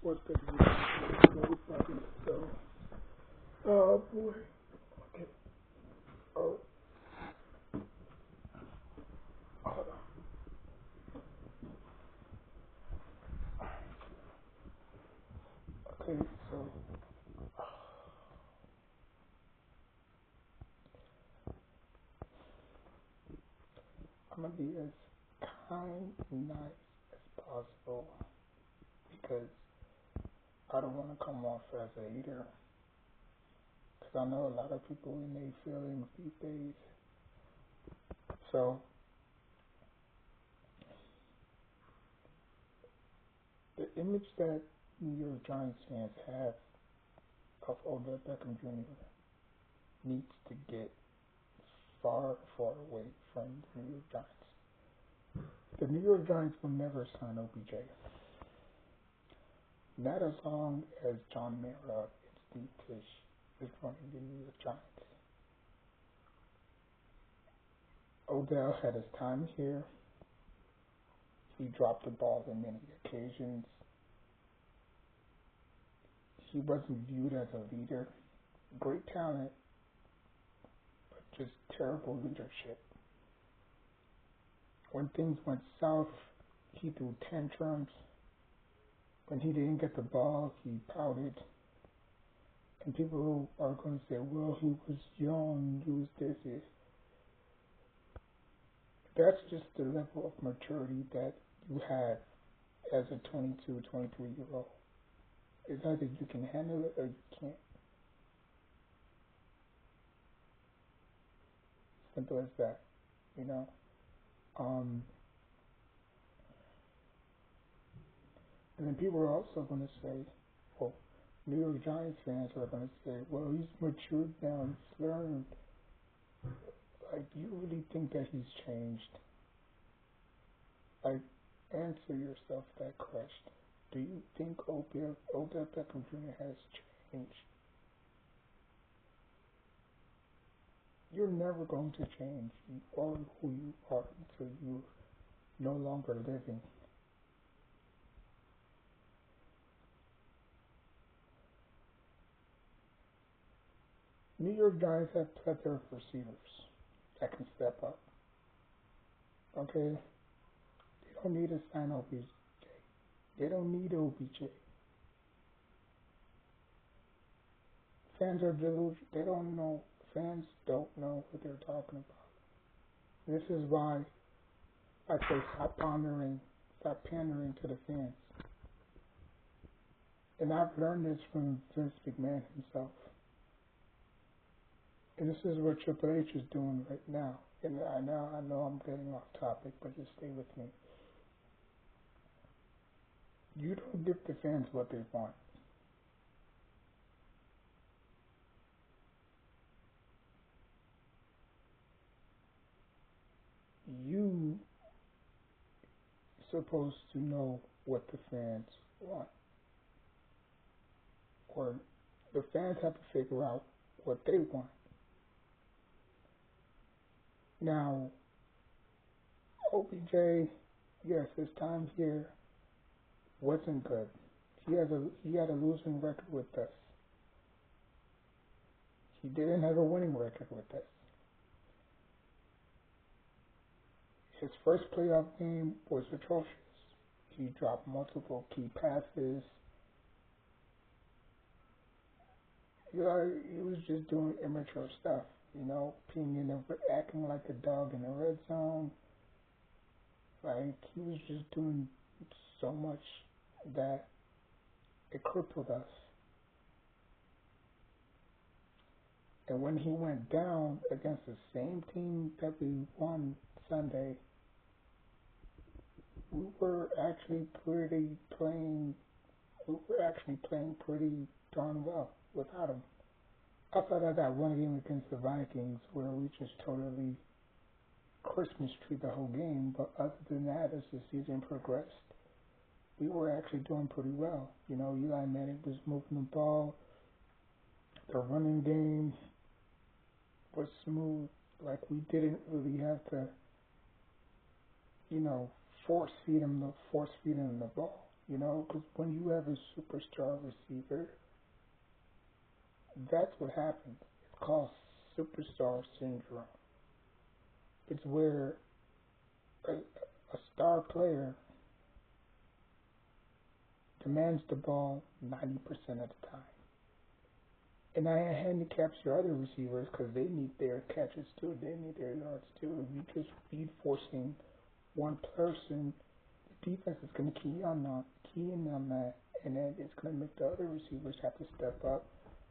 What's good? So, oh boy. Okay. Oh, hold on. Okay, so I'm gonna be as kind and nice as possible because I don't want to come off as a hater. Because I know a lot of people in their feelings these days. So the image that New York Giants fans have of Odell Beckham Jr. needs to get far, far away from the New York Giants. The New York Giants will never sign OBJ. Not as long as John Mara and Steve Tisch is running the New York Giants. Odell had his time here. He dropped the ball on many occasions. He wasn't viewed as a leader. Great talent, but just terrible leadership. When things went south, he threw tantrums. When he didn't get the ball, he pouted. And people are going to say, well, he was young, he was this. That's just the level of maturity that you have as a 22, 23-year-old. It's either you can handle it or you can't. Simple as that, you know. Um, and then people are also going to say, well, New York Giants fans are going to say, well, he's matured now, he's learned. Like, do you really think that he's changed? Like, answer yourself that question. Do you think Odell Beckham Jr. has changed? You're never going to change. You are who you are until you're no longer living. New York Giants have plethora of receivers that can step up. Okay? They don't need to sign OBJ. They don't need OBJ. Fans are delusional. They don't know. Fans don't know what they're talking about. This is why I say stop pandering to the fans. And I've learned this from Vince McMahon himself. And this is what Triple H is doing right now. And I know I'm getting off topic, but just stay with me. You don't give the fans what they want. You supposed to know what the fans want. Or the fans have to figure out what they want. Now, OBJ, yes, his time here wasn't good. He had a losing record with us. He didn't have a winning record with us. His first playoff game was atrocious. He dropped multiple key passes. He was just doing immature stuff, acting like a dog in the red zone. Like, he was just doing so much that it crippled us. And when he went down against the same team that we won Sunday, we were actually playing pretty darn well without him. Outside of that one game against the Vikings where we just totally Christmas tree the whole game, but other than that, as the season progressed, we were actually doing pretty well. Eli Manning was moving the ball. The running game was smooth. Like, we didn't really have to, force feed him the ball. Because when you have a superstar receiver, that's what happens. It's called superstar syndrome. It's where a star player demands the ball 90% of the time. And that handicaps your other receivers because they need their catches too. They need their yards too. If you just feed forcing one person, the defense is going to key in on that, and then it's going to make the other receivers have to step up,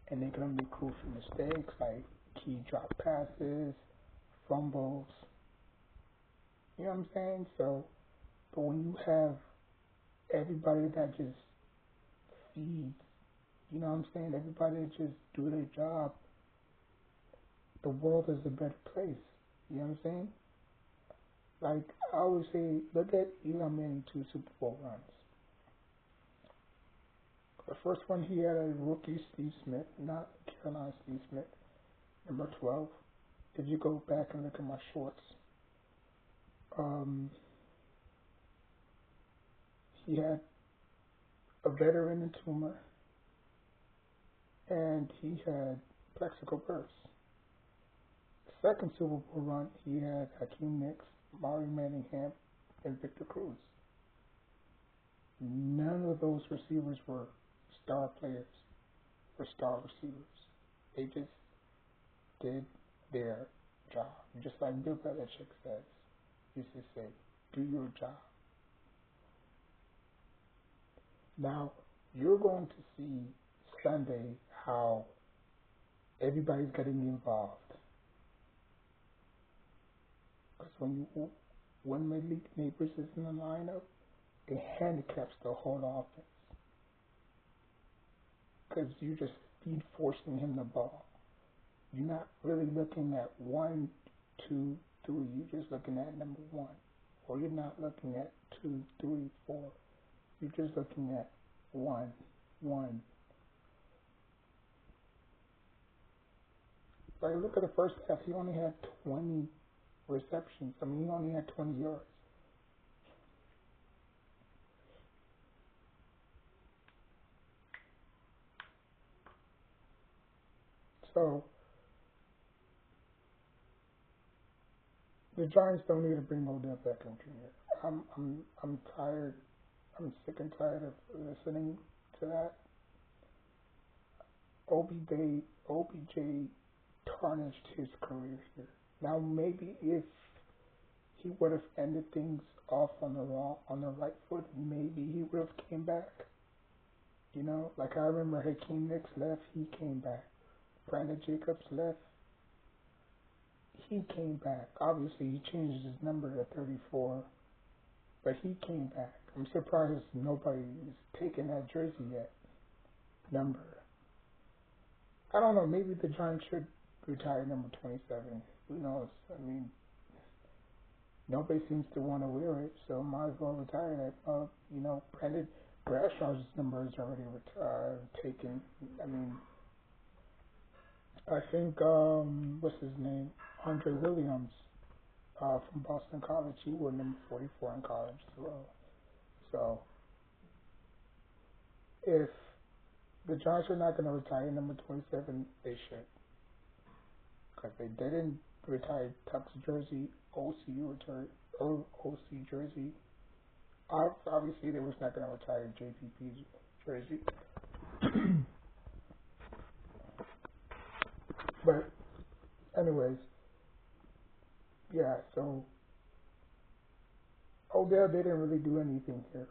and they're going to make crucial mistakes like key drop passes, fumbles. You know what I'm saying? So, but when you have everybody that just feeds, you know what I'm saying? Everybody that just do their job, the world is a better place. You know what I'm saying? Like I always say, look at Eli Manning 2 Super Bowl runs. The first one he had a rookie Steve Smith, not Carolina Steve Smith, number 12. If you go back and look at my shorts, he had a veteran in Toomer, and he had plexical bursts. The second Super Bowl run, he had Hakeem Nicks, Maury Manningham, and Victor Cruz. None of those receivers were star players or star receivers. They just did their job. Just like Bill Belichick says, he used to say, do your job. Now, you're going to see Sunday how everybody's getting involved. Because when Malik Neighbors is in the lineup, it handicaps the whole offense. Because you're just speed forcing him the ball. You're not really looking at 1, 2, 3. You're just looking at number 1. Or you're not looking at 2, 3, 4. You're just looking at 1, 1. Like, look at the first half. He only had 20 receptions. I mean, he only had 20 yards. So, the Giants don't need to bring Odell Beckham Jr. I'm tired. I'm sick and tired of listening to that. OBJ tarnished his career here. Now maybe if he would have ended things off on the right foot, maybe he would have came back. Like I remember Hakeem Nicks left, he came back. Brandon Jacobs left, he came back. Obviously he changed his number to 34, but he came back. I'm surprised nobody is taking that jersey yet. Number. I don't know, maybe the Giants should retire number 27. Who knows? I mean, nobody seems to want to wear it, so might as well retire that. Brandon Bradshaw's number is already taken. I mean, I think, what's his name? Andre Williams from Boston College. He wore number 44 in college as well. So, if the Giants are not going to retire number 27, they should. Because they didn't retire Tuck's jersey, OC jersey. Obviously, they was not going to retire JPP's jersey. But, anyways, yeah, so Odell didn't really do anything here.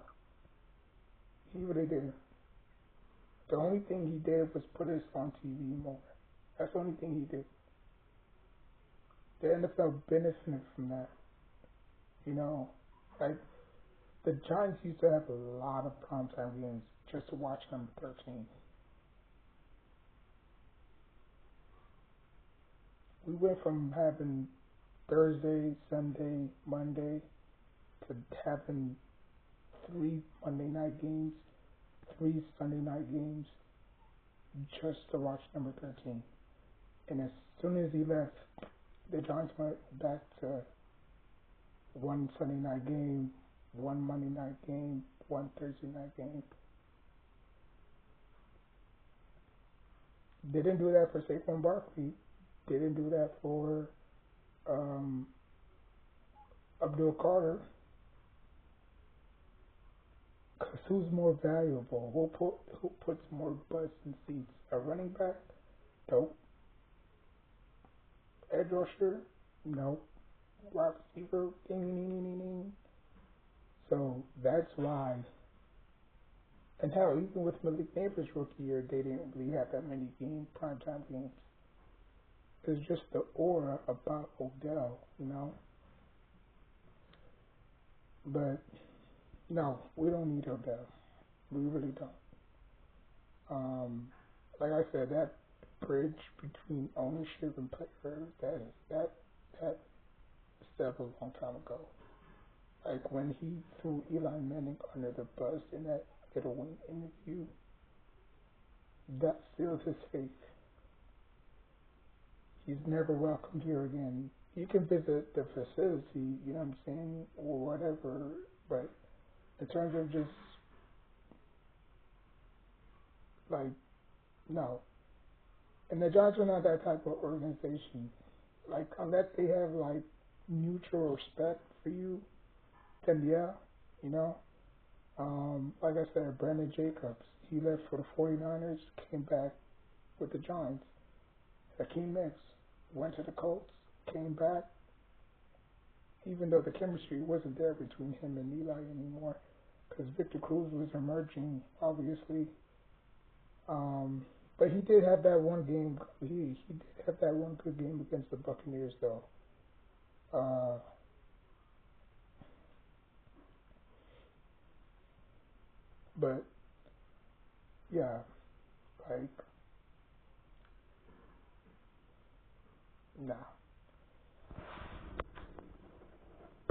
He really didn't. The only thing he did was put us on TV more. That's the only thing he did. The NFL benefited from that. Like the Giants used to have a lot of primetime games just to watch number 13. We went from having Thursday, Sunday, Monday to having 3 Monday night games, 3 Sunday night games just to watch number 13. And as soon as he left, the Giants went back to 1 Sunday night game, 1 Monday night game, one Thursday night game. They didn't do that for Saquon Barkley. They didn't do that for um, Abdul Carter. Because who's more valuable? Who puts more butts in seats? A running back? Nope. Edge rusher? Nope. Wide receiver? Ding, ding, ding, ding, ding. So that's why. And hell, even with Malik Neighbors' rookie year, they didn't really have that many primetime games. It's just the aura about Odell, you know? But no, we don't need Odell. We really don't. Like I said, that bridge between ownership and players, that settled a long time ago. Like when he threw Eli Manning under the bus in that Little Wing interview, that sealed his fate. He's never welcomed here again. You can visit the facility, you know what I'm saying, or whatever, but in terms of just like no. And the Giants are not that type of organization. Like unless they have like mutual respect for you, then yeah, you know. Like I said, Brandon Jacobs, he left for the 49ers, came back with the Giants. Hakeem Nicks went to the Colts, came back, even though the chemistry wasn't there between him and Eli anymore, because Victor Cruz was emerging, obviously. But he did have that one game. He did have that one good game against the Buccaneers, though. Uh, but yeah, like nah.